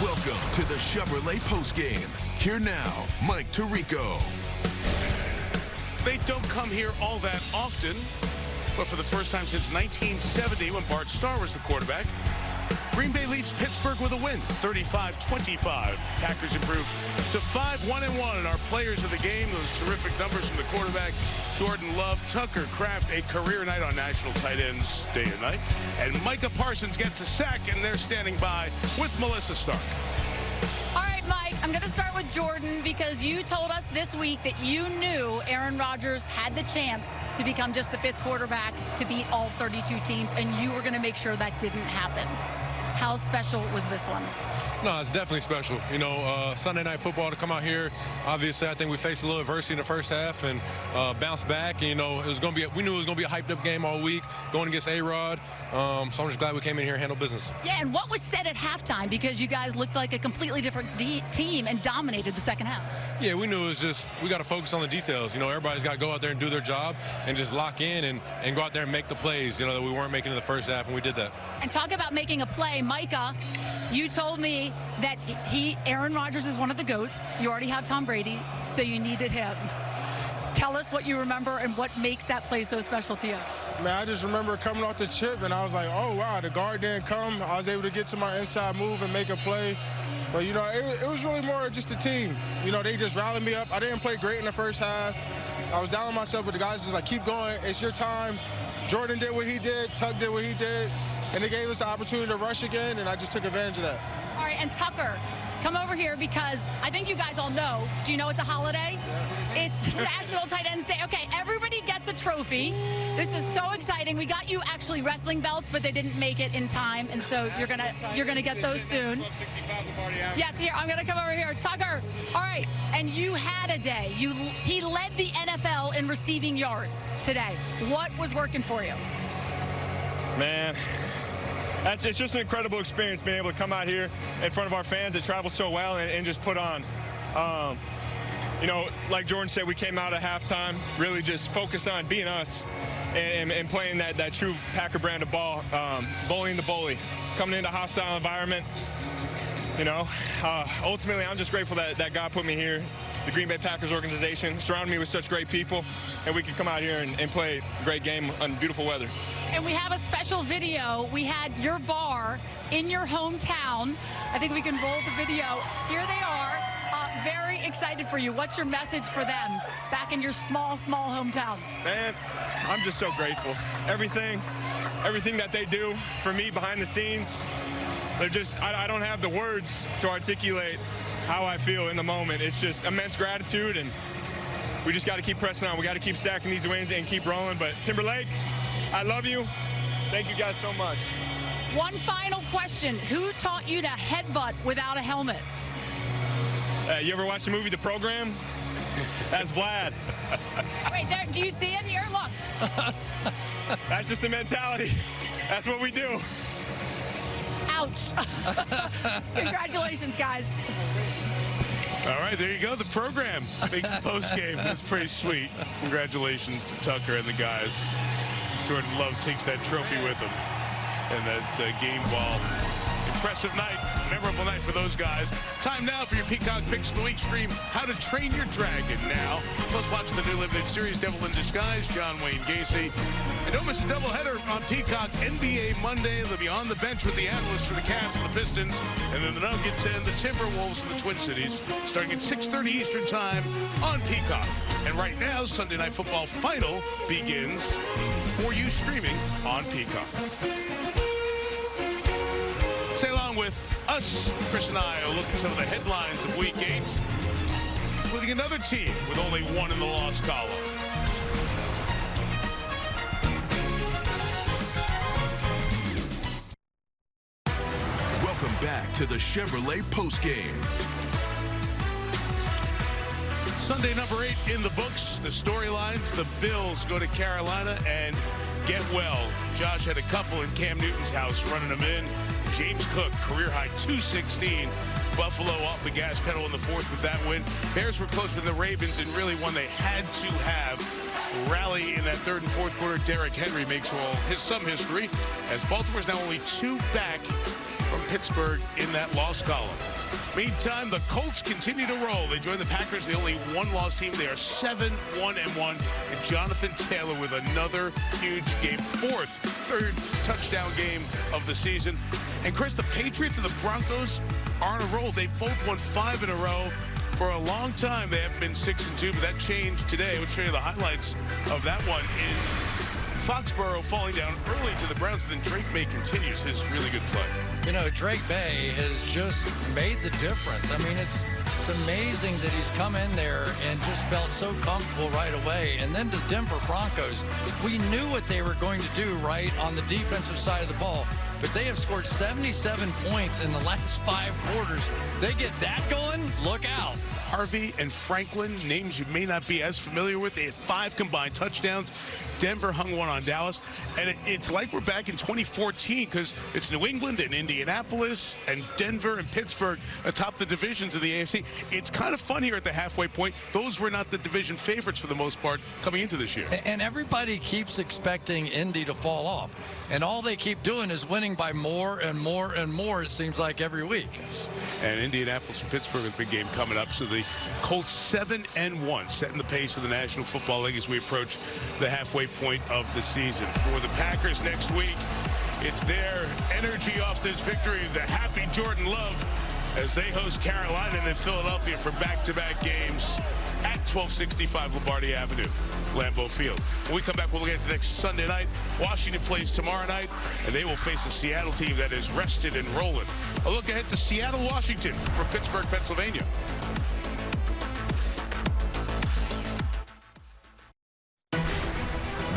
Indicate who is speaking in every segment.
Speaker 1: Welcome to the Chevrolet Postgame. Here now, Mike Tirico.
Speaker 2: They don't come here all that often, but for the first time since 1970, when Bart Starr was the quarterback, Green Bay leaves Pittsburgh with a win, 35-25. Packers improve to 5-1-1, and our players of the game, those terrific numbers from the quarterback, Jordan Love, Tucker Kraft, a career night on National Tight Ends day and night, and Micah Parsons gets a sack, and they're standing by with Melissa Stark.
Speaker 3: All right, Mike, I'm going to start with Jordan because you told us this week that you knew Aaron Rodgers had the chance to become just the 5th quarterback to beat all 32 teams, and you were going to make sure that didn't happen. How special was this one?
Speaker 4: No, it's definitely special. You know, Sunday Night Football to come out here. Obviously, I think we faced a little adversity in the first half and bounced back. And, you know, it was going to be. We knew it was going to be a hyped-up game all week, going against A-Rod. So I'm just glad we came in here and handled business. Yeah,
Speaker 3: and what was said at halftime? Because you guys looked like a completely different team and dominated the second half.
Speaker 4: Yeah, we knew it was just we got to focus on the details. You know, everybody's got to go out there and do their job and just lock in and go out there and make the plays. You know, that we weren't making in the first half, and we did that.
Speaker 3: And talk about making a play, Micah. You told me that Aaron Rodgers is one of the GOATs. You already have Tom Brady, so you needed him. Tell us what you remember and what makes that play so special to you.
Speaker 5: Man, I just remember coming off the chip, and I was like, oh, wow, the guard didn't come. I was able to get to my inside move and make a play. But, you know, it was really more just the team. You know, they just rallied me up. I didn't play great in the first half. I was down on myself, but the guys was like, keep going. It's your time. Jordan did what he did. Tuck did what he did. And they gave us the opportunity to rush again, and I just took advantage of that.
Speaker 3: All right, and Tucker, come over here because I think you guys all know. Do you know it's a holiday? It's National Tight Ends Day. Okay, everybody gets a trophy. This is so exciting. We got you actually wrestling belts, but they didn't make it in time, and so you're gonna get those soon. Yes, here I'm gonna come over here, Tucker. All right, and you had a day. He led the NFL in receiving yards today. What was working for you?
Speaker 6: Man. It's just an incredible experience being able to come out here in front of our fans that travel so well and just put on. You know, like Jordan said, we came out at halftime, really just focused on being us and playing that true Packer brand of ball, bullying the bully, coming into a hostile environment. You know, ultimately, I'm just grateful that God put me here, the Green Bay Packers organization, surrounded me with such great people, and we could come out here and play a great game on beautiful weather.
Speaker 3: And we have a special video. We had your bar in your hometown. I think we can roll the video. Here they are, very excited for you. What's your message for them back in your small hometown?
Speaker 6: Man, I'm just so grateful. Everything that they do for me behind the scenes, they're just, I don't have the words to articulate how I feel in the moment. It's just immense gratitude, and we just got to keep pressing on. We got to keep stacking these wins and keep rolling. But Timberlake, I love you. Thank you guys so much.
Speaker 3: One final question. Who taught you to headbutt without a helmet?
Speaker 6: You ever watch the movie The Program? That's Vlad.
Speaker 3: Wait, there, do you see it here? Look.
Speaker 6: That's just the mentality. That's what we do.
Speaker 3: Ouch. Congratulations, guys.
Speaker 2: All right, there you go. The program makes the postgame. That's pretty sweet. Congratulations to Tucker and the guys. Jordan Love takes that trophy with him. And that game ball. Impressive night. Memorable night for those guys. Time now for your Peacock Picks of the Week stream. How to Train Your Dragon now. Plus watch the new limited series, Devil in Disguise, John Wayne Gacy. And don't miss a doubleheader on Peacock NBA Monday. They'll be on the bench with the analysts for the Cavs and the Pistons. And then the Nuggets and the Timberwolves and the Twin Cities. Starting at 6:30 Eastern Time on Peacock. And right now, Sunday Night Football Final begins for you streaming on Peacock. Stay along with us, Chris and I, will look at some of the headlines of Week 8, including another team with only one in the loss column.
Speaker 1: Welcome back to the Chevrolet Postgame.
Speaker 2: Sunday number 8 in the books. The storylines, the Bills go to Carolina and get well. Josh had a couple in Cam Newton's house running them in. James Cook, career high 216. Buffalo off the gas pedal in the 4th with that win. Bears were close with the Ravens and really one they had to have. Rally in that 3rd and 4th quarter. Derrick Henry makes some history as Baltimore's now only 2 back from Pittsburgh in that loss column. Meantime, the Colts continue to roll. They join the Packers, the only one-loss team. They are 7-1-1. And Jonathan Taylor with another huge game. Third touchdown game of the season. And Chris, the Patriots and the Broncos are on a roll. They've both won 5 in a row. For a long time, they have been 6-2, but that changed today. We'll show you the highlights of that one. In Foxborough falling down early to the Browns, but then Drake May continues his really good play.
Speaker 7: You know, Drake May has just made the difference. I mean, it's amazing that he's come in there and just felt so comfortable right away. And then the Denver Broncos, we knew what they were going to do right on the defensive side of the ball. But they have scored 77 points in the last 5 quarters. They get that going, look out.
Speaker 2: Harvey and Franklin, names you may not be as familiar with. They had 5 combined touchdowns. Denver hung one on Dallas. And it's like we're back in 2014 because it's New England and Indianapolis and Denver and Pittsburgh atop the divisions of the AFC. It's kind of fun here at the halfway point. Those were not the division favorites for the most part coming into this year.
Speaker 7: And everybody keeps expecting Indy to fall off. And all they keep doing is winning by more and more and more, it seems like, every week.
Speaker 2: And Indianapolis and Pittsburgh, a big game coming up. So the Colts 7-1, setting the pace of the National Football League as we approach the halfway point of the season. For the Packers next week, it's their energy off this victory, the happy Jordan Love, as they host Carolina and then Philadelphia for back-to-back games at 1265 Lombardi Avenue, Lambeau Field. When we come back, we'll get to next Sunday night. Washington plays tomorrow night, and they will face a Seattle team that is rested and rolling. A look ahead to Seattle, Washington from Pittsburgh, Pennsylvania.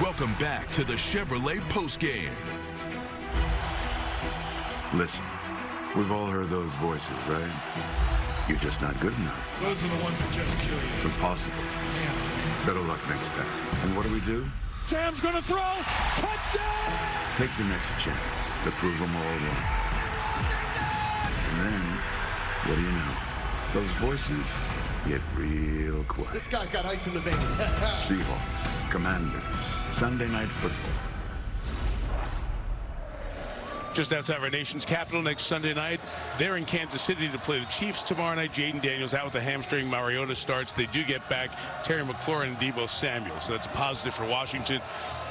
Speaker 1: Welcome back to the Chevrolet Postgame.
Speaker 8: Listen, we've all heard those voices, right? You're just not good enough.
Speaker 9: Those are the ones that just kill you.
Speaker 8: It's impossible.
Speaker 9: Man, oh man.
Speaker 8: Better luck next time. And what do?
Speaker 9: Sam's gonna throw. Touchdown!
Speaker 8: Take the next chance to prove them all wrong. And then, what do you know? Those voices get real quiet.
Speaker 10: This guy's got ice in the veins.
Speaker 8: Seahawks, Commanders, Sunday Night Football.
Speaker 2: Just outside our nation's capital next Sunday night. They're in Kansas City to play the Chiefs tomorrow night. Jaden Daniels out with a hamstring. Mariota starts. They do get back Terry McLaurin and Deebo Samuel. So that's a positive for Washington.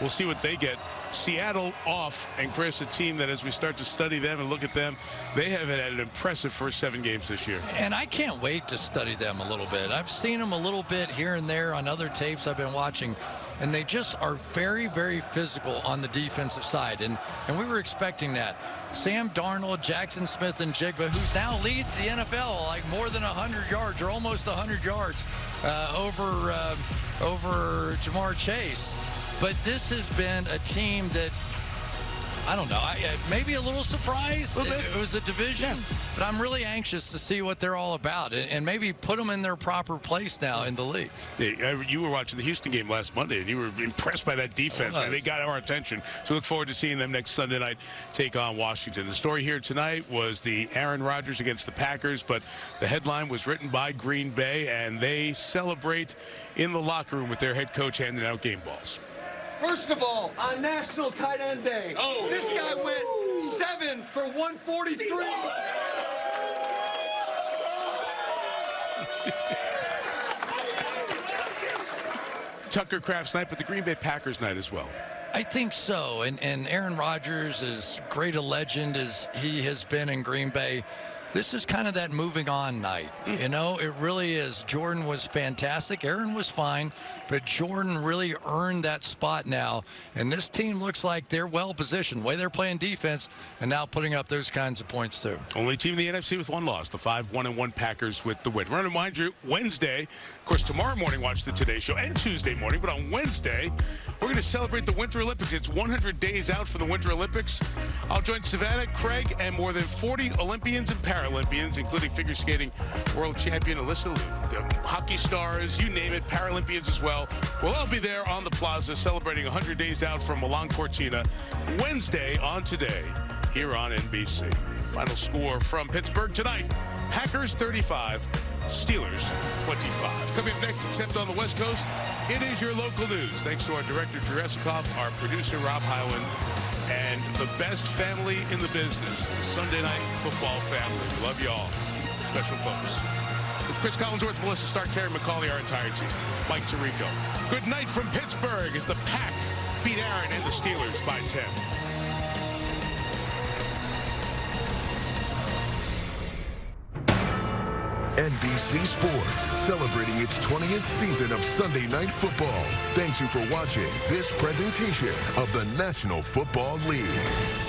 Speaker 2: We'll see what they get. Seattle off, and Chris, a team that as we start to study them and look at them, they have had an impressive first 7 games this year.
Speaker 7: And I can't wait to study them a little bit. I've seen them a little bit here and there on other tapes I've been watching, and they just are very, very physical on the defensive side. And we were expecting that. Sam Darnold, Jackson Smith, and Jigba, who now leads the NFL like more than 100 yards or almost 100 yards over Jamar Chase. But this has been a team that, I don't know, maybe a little surprised. It was a division, but I'm really anxious to see what they're all about and maybe put them in their proper place now in the league.
Speaker 2: You were watching the Houston game last Monday, and you were impressed by that defense. They got our attention. So look forward to seeing them next Sunday night take on Washington. The story here tonight was the Aaron Rodgers against the Packers, but the headline was written by Green Bay, and they celebrate in the locker room with their head coach handing out game balls.
Speaker 10: First of all, on National Tight End Day, this guy went 7 for 143.
Speaker 2: Tucker Kraft's night, but the Green Bay Packers night as well.
Speaker 7: I think so. And Aaron Rodgers, as great a legend as he has been in Green Bay, this is kind of that moving on night. You know, it really is. Jordan was fantastic. Aaron was fine, but Jordan really earned that spot now. And this team looks like they're well positioned. The way they're playing defense and now putting up those kinds of points too.
Speaker 2: Only team in the NFC with 1 loss, the 5-1-1 Packers with the win. We're going to remind you, Wednesday, of course, tomorrow morning, watch the Today Show, and Tuesday morning, but on Wednesday, we're going to celebrate the Winter Olympics. It's 100 days out for the Winter Olympics. I'll join Savannah, Craig, and more than 40 Olympians and Paralympians, including figure skating world champion Alyssa Liu, the hockey stars, you name it, Paralympians as well. We'll all be there on the plaza celebrating 100 days out from Milan Cortina, Wednesday on Today, here on NBC. Final score from Pittsburgh tonight, Packers 35, Steelers 25. Coming up next, except on the West Coast, it is your local news. Thanks to our director, Drew Esikoff, our producer, Rob Hyland, and the best family in the business, the Sunday Night Football family. We love you all. special folks. With Chris Collinsworth, Melissa Stark, Terry McCauley, our entire team. Mike Tirico. Good night from Pittsburgh as the Pack beat Aaron and the Steelers by 10.
Speaker 1: NBC Sports, celebrating its 20th season of Sunday Night Football. Thanks you for watching this presentation of the National Football League.